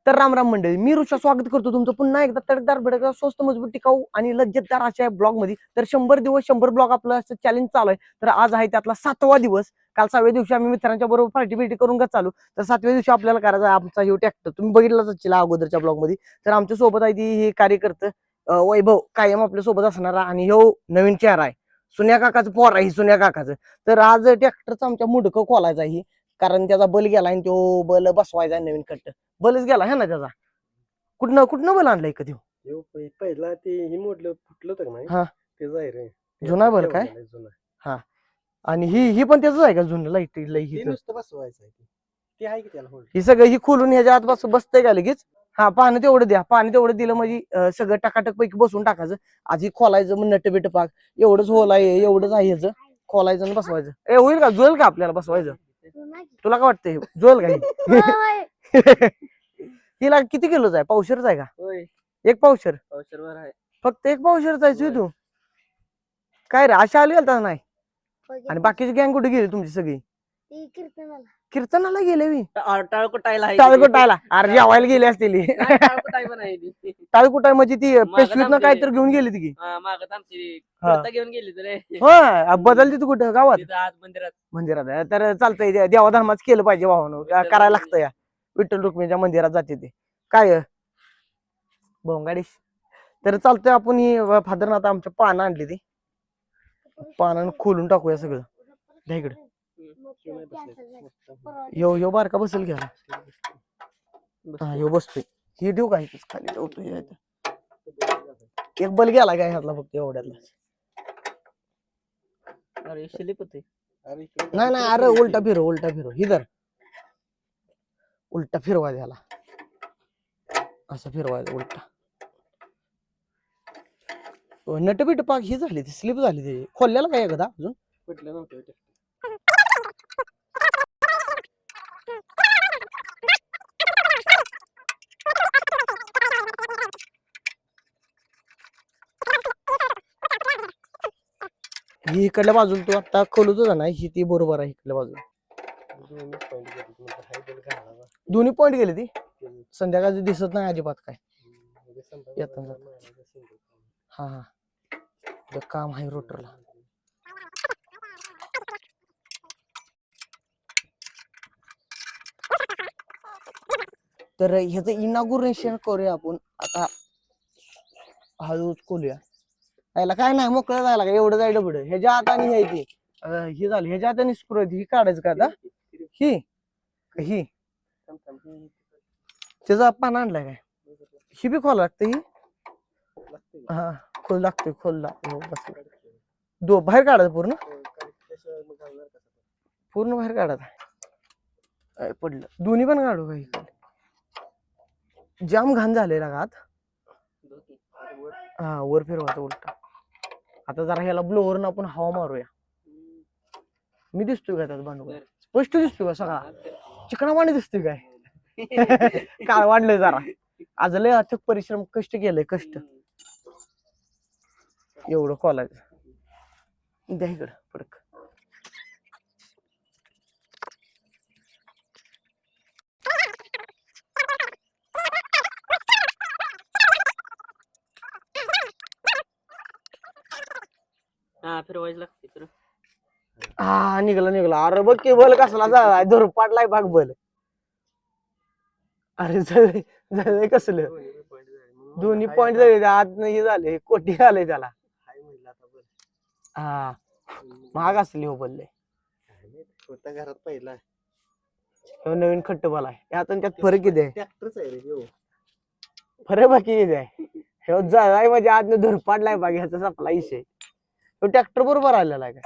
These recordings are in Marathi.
तर राम राम मंडळी, मी ऋषा स्वागत करतो तुमचं पुन्हा एकदा तडकदार भडकदार स्वस्त मजबूत टिकाऊ आणि लज्जतदार अशा ब्लॉग मध्ये. तर 100 दिवस 100 ब्लॉग आपलं असं चॅलेंज चालू आहे. तर आज आहे त्यातला 7वा दिवस. काल 6व्या दिवशी आम्ही मित्रांच्या बरोबर पार्टी बिटी करून का चालू, तर 7व्या दिवशी आपल्याला करायचा आहे आमचा हे ट्रॅक्टर. तुम्ही बघितलाच असेल अगोदरच्या ब्लॉग मध्ये. तर आमच्या सोबत आहे ती हे कार्यकर्ते वैभव कायम आपल्या सोबत असणारा, आणि ह्यो नवीन चेहरा आहे सुन्या काकाचं पोर आहे सुन्या काकाचं. तर आज ट्रॅक्टरचं आमच्या मुंडकं खोलायचं आहे, कारण त्याचा बल गेला आणि तो बल बसवायचा आहे नवीन कट्ट. बलच गेला है ना त्याचा. कुठनं कुठनं बल आणलाय कधी? पहिला ते हे मोडलं फुटलं होतं नाही हा ते जाय रे जुना बल काय? हा आणि ही पण त्याच आहे का जुनं लाईट ते नुसतं बसवायचं आहे ते आहे की त्याला होल्ड ही सगळं ही खोलून ह्याच्या आत बसतंय का लगेच? हा पाणी तेवढं द्या, पाणी तेवढं दिलं म्हणजे सगळं टकाटक पैकी बसून टाकायचं. आधी खोलायचं मग नट बिट पाक एवढंच होलाय एवढंच आहे ह्याचं. खोलायचं आणि बसवायचं. होईल का? जुळेल का आपल्याला बसवायचं? तुला काय वाटतंय जुळेल का? हिला किती किलोच आहे? पावशेरच आहे का? होय एक पावशेर? पावशेरवर आहे फक्त एक पावशेरच आहे तू? काय रे आशा आली का नाही? आणि बाकीची गँग कुठे गेली तुमची सगळी? कीर्तनाला गेले मी. टाळ कुटायला टाळकोटायला अरे जेवायला गेली असतील. टाळकोटाय म्हणजे ती पेशवीतनं काय तर घेऊन गेली ती. घेऊन गेली तर हा बदलली तू कुठं गावात? मंदिरात मंदिरात. तर चालतंय देवाधर्माच केलं पाहिजे भावानं, करायला लागतं या. विठ्ठल रुक्मिणीच्या मंदिरात जाते ते काय भोंगाडीश. तर चालतंय आपण ही फादरनं आता आमच्या पानं आणली ती पानानं खोलून टाकूया सगळं. द्या इकडे. यो बारका बसेल घ्या. हा यो बसतोय. हे देऊ काय खाली ठेवतो. एक बल गेला काय ह्यातला फक्त एवढ्यातला. अरे शिलीप होते. नाही अरे उलटा फिरो इधर उलटा फिरवा द्याला असं फिरवायचं उलटा. नटबिट पाक ही झाली ती स्लिप झाली ती खोलल्याला काय एकदा अजून कुठलं नव्हतं ही इकडल्या बाजूला तू आता खोलू तुझा नाही ही ती बरोबर आहे. इकडल्या बाजूला दोन्ही पॉइंट गेले ती. संध्याकाळची दिसत नाही अजिबात काय येताना. हा काम आहे रोटरला. तर ह्याचं इनॉग्रेशन करूया आपण आता. हळूच खोलूया. याला काय नाही मोकळं जायला का एवढं जायला पुढे ह्याच्या हाताने ह्याची ही झाली ह्याच्या हाताने स्क्रू ही काढायचं का आता? ही त्याचा पान आणलाय काय? ही बी खोला लागते ही. हा खोल लागते खोल लागते. बाहेर काढायचं पूर्ण बाहेर काढायचं. पडलं दोन्ही पण काढू काही. जाम घाण झालेला का आत? हा वर फिरवायचं उलटा. आता जरा ह्याला ब्लोअर न आपण हवा मारूया. मी दिसतोय का त्यात भांडवल? स्पष्ट दिसतोय का सगळा? चिकना पाणी दिसतोय काय? काय वाढलंय जरा. आज लय अथक परिश्रम कष्ट केलंय कष्ट. एवढं खोलायचं. द्या इकडं पडक. हा फिरवायच लागते तर. हा निघला. अरे बघ की बल कसला झालाय धर पाडलाय भाग बल. अरे झालंय कसलं दोन्ही पॉइंट झाले आत नाही झाले कोटी आले त्याला. हा महाग असली हो बोलले. होता घरात पहिला नवीन खट्ट बल आहे यात आणि त्यात फरक किती आहे? ट्रॅक्टरच आहे रे. फरक बाकी किती आहे? हे झालाय म्हणजे आज धर पाडलाय बाग ह्याचा सपला इशे. तो ट्रॅक्टर बरोबर आलेला आहे काय?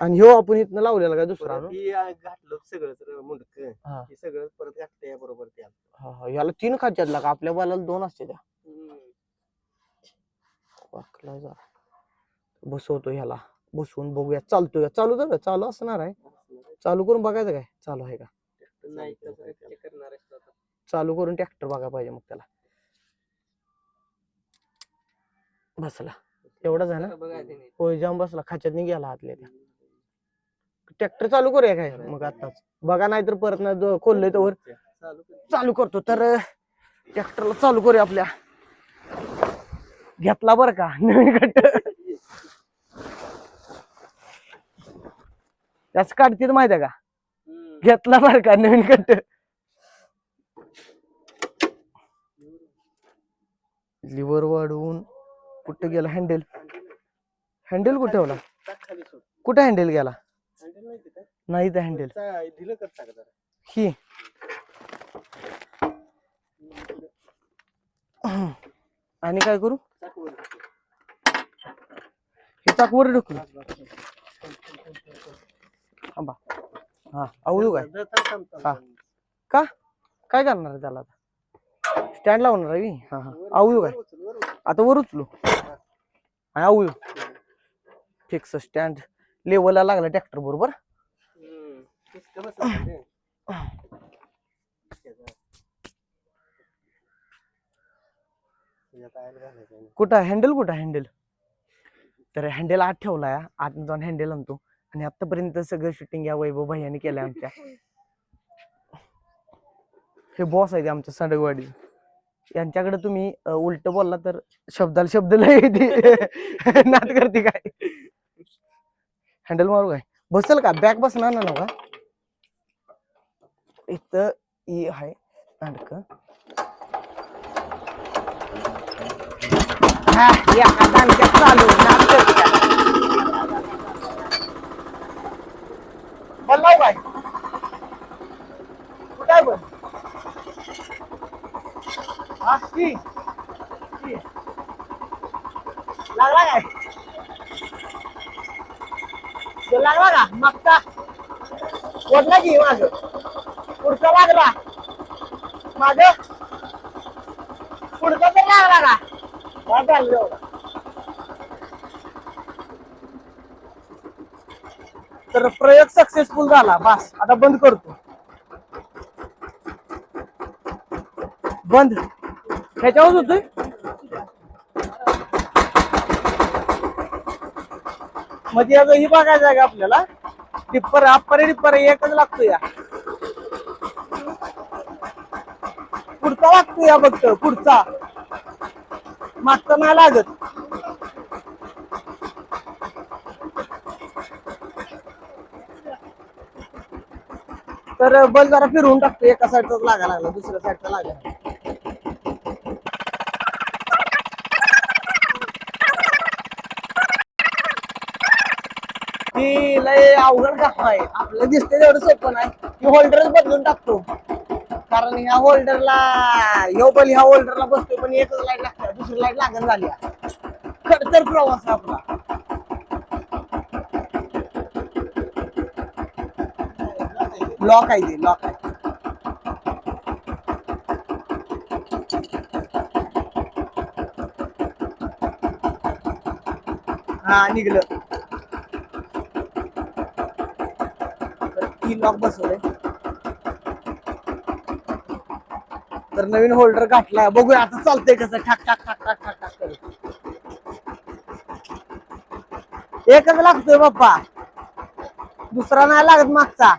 आणि ह्यो आपण इथनं लावलेला काय दुसरा घातलं सगळं मुंडक हे सगळं परत घातलं या बरोबर त्या. हा याला 3 खाच्यातला का? आपल्या बालाला 2 असते त्या. बसवतो ह्याला बसवून बघूया. चालतोय चालू तर चालू असणार आहे. चालू करून बघायचं काय चालू आहे का? चालू करून ट्रॅक्टर बघायला पाहिजे मग त्याला. बसला एवढाच आहे ना? होय जाम बसला खाच्यात गेला आतल्या त्या. ट्रॅक्टर चालू करूया काय मग आताच? बघा नाही तर परत नाही खोलले तर चालू करतो. तर ट्रॅक्टरला चालू करूया आपल्या. घेतला बरं का नवीन कट. त्याच काढतील माहिती आहे का. घेतला बरं का नवीन कट. लिव्हर वाढवून कुठं गेला हँडल. हँडल कुठे ठेवला. कुठे हँडल गेला. नाही तर हँडल ही आणि काय करू. हे चाक वर ढकलू. थांबा. हा आवळू काय. हा का काय करणार आहे त्याला आता. स्टँड लावणार आहे. हा हा आवळू काय. आता वर उचलू. आवळू फिक्स स्टँड लेवलला लागला ट्रॅक्टर बरोबर. कुठं हँडल कुठं हँडल. तर हँडल आत ठेवलाय. आत जाऊन हँडल आणतो. आणि आतापर्यंत सगळं शूटिंग या वैभव भैयाने केलंय आमच्या. हे बॉस आहे आमच्या सांडगवाडी. यांच्याकडे तुम्ही उलट बोलला तर शब्दाला शब्द लय नाद करते काय. हँडल मारू काय बसल का बॅग बसणार ना का. इथं ई आहे नाटक. चालू नाद करते काय. बोलाव काय कुठे पण. लागला काय. लागला का मागचा वडला की माझ पुढचा लागला. माझ पुढचा तर लागला का. तर प्रयोग सक्सेसफुल झाला. बस आता बंद करतो. बंद ह्याच्यावर होतोय. म्हणजे आता ही बघायचं आहे का आपल्याला. टिप्पर अप्पर टिप्पर एकच लागतो या. पुढचा लागतो या फक्त पुढचा मागचा नाही लागत. तर बल जरा फिरवून टाकतो. एका साईडचाच लागायला लागला दुसऱ्या साईडचा लागायला. ती लय अवघड काम आहे. आपल्याला दिसते तेवढं सोपं नाही. की होल्डरच बदलून टाकतो. कारण ह्या होल्डरला ह्यो बल ह्या होल्डरला बसतो पण एकच लाईट लागते. दुसरी लाईट लागण झाली. खडतर प्रवास आपला. लॉक आहे ते लॉक आहे. हा निघलं. की लॉक बसवलंय. तर नवीन होल्डर घातला. बघूया आता चालतंय कसं. ठाक ठाक ठाक ठाक ठाक ठाक करत. एकच लागतोय बाप्पा. दुसरा नाही लागत मागचा.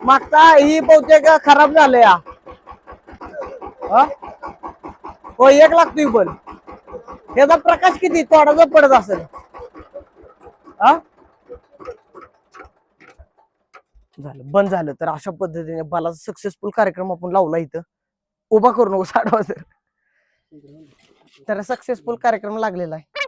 मागचा ही बहुतेक खराब झालंय. हो एक लागतोय पण त्याचा प्रकाश किती थोडासा पडत असेल. झालं बंद झालं. तर अशा पद्धतीने बाला सक्सेसफुल कार्यक्रम आपण लावला. इथं उभा करू नको 60 वाजता. तर सक्सेसफुल कार्यक्रम लागलेला आहे.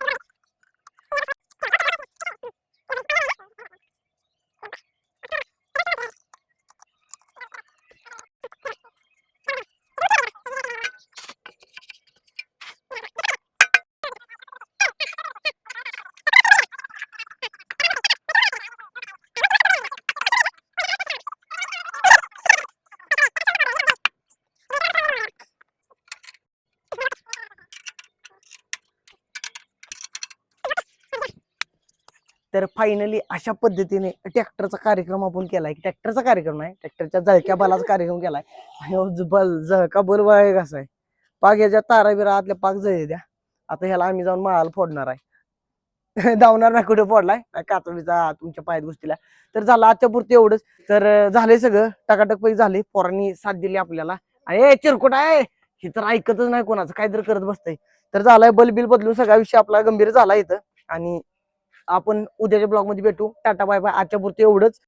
तर फायनली अशा पद्धतीने ट्रॅक्टरचा कार्यक्रम आपण केलाय. ट्रॅक्टरचा कार्यक्रम नाही ट्रॅक्टरच्या जळक्या बलाचा कार्यक्रम केलाय. आणि बल जळका बल आहे कसा आहे. पाक याच्या तारा बिरा आतल्या पाक जळ द्या. आता ह्याला आम्ही जाऊन माळाला फोडणार आहे. धावणार नाही कुठे पडलाय काचवीचा तुमच्या पायात गोष्टीला. तर झालं आजच्या पुरते एवढंच. तर झालंय सगळं टकाटक पैकी झाले, पोरांनी साथ दिली आपल्याला. आणि चिरकुट आहे हे तर ऐकतच नाही कोणाचं, काहीतरी करत बसतंय. तर झालाय बल बदलून सगळा विषय आपला गंभीर झाला इथं. आणि आपण उद्याच्या ब्लॉग मध्ये भेटू. Tata bye bye. आजच्या पुरते एवढंच.